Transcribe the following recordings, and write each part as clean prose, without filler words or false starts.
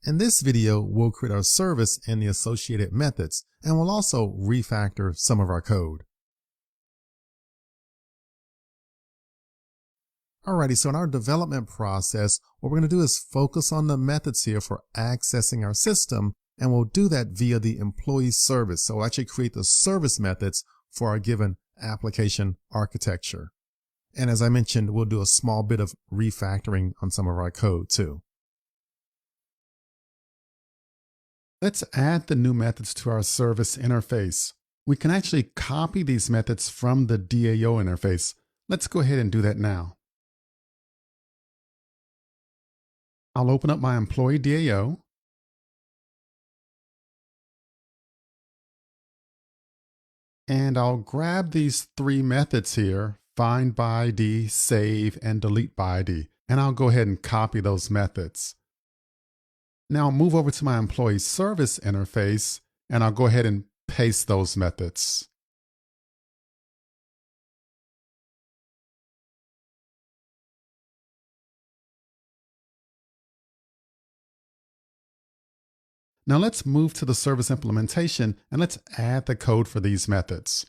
In this video, we'll create our service and the associated methods, and we'll also refactor some of our code. Alrighty, so in our development process, what we're going to do is focus on the methods here for accessing our system, and we'll do that via the employee service. So we'll actually create the service methods for our given application architecture. And as I mentioned, we'll do a small bit of refactoring on some of our code too. Let's add the new methods to our service interface. We can actually copy these methods from the DAO interface. Let's go ahead and do that now. I'll open up my employee DAO. And I'll grab these three methods here, find by ID, save, and delete by ID. And I'll go ahead and copy those methods. Now I'll move over to my employee service interface, and I'll go ahead and paste those methods. Now let's move to the service implementation and let's add the code for these methods.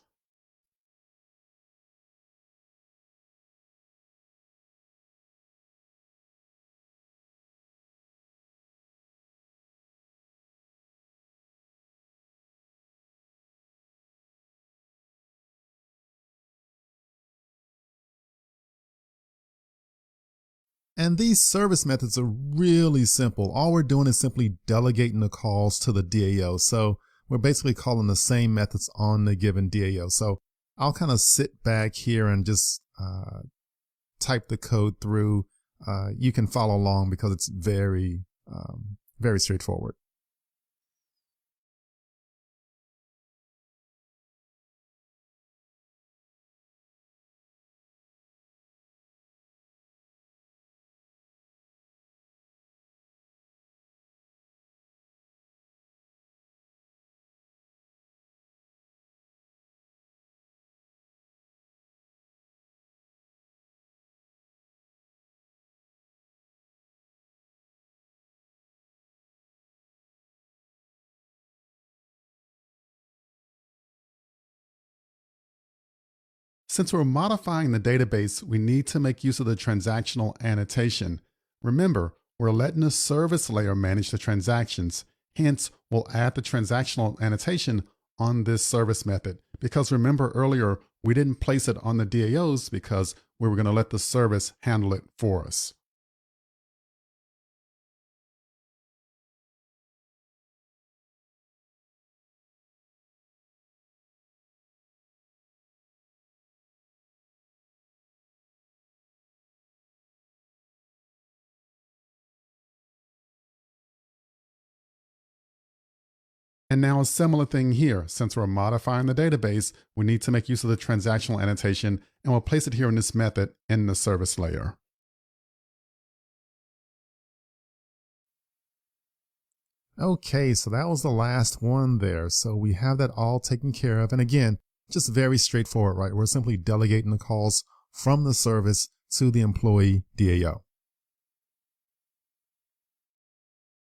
And these service methods are really simple. All we're doing is simply delegating the calls to the DAO. So we're basically calling the same methods on the given DAO. So I'll kind of sit back here and just type the code through. You can follow along because it's very straightforward. Since we're modifying the database, we need to make use of the transactional annotation. Remember, we're letting the service layer manage the transactions. Hence, we'll add the transactional annotation on this service method. Because remember earlier, we didn't place it on the DAOs because we were going to let the service handle it for us. And now a similar thing here. Since we're modifying the database, we need to make use of the transactional annotation, and we'll place it here in this method in the service layer. Okay, so that was the last one there. So we have that all taken care of. And again, just very straightforward, right? We're simply delegating the calls from the service to the employee DAO.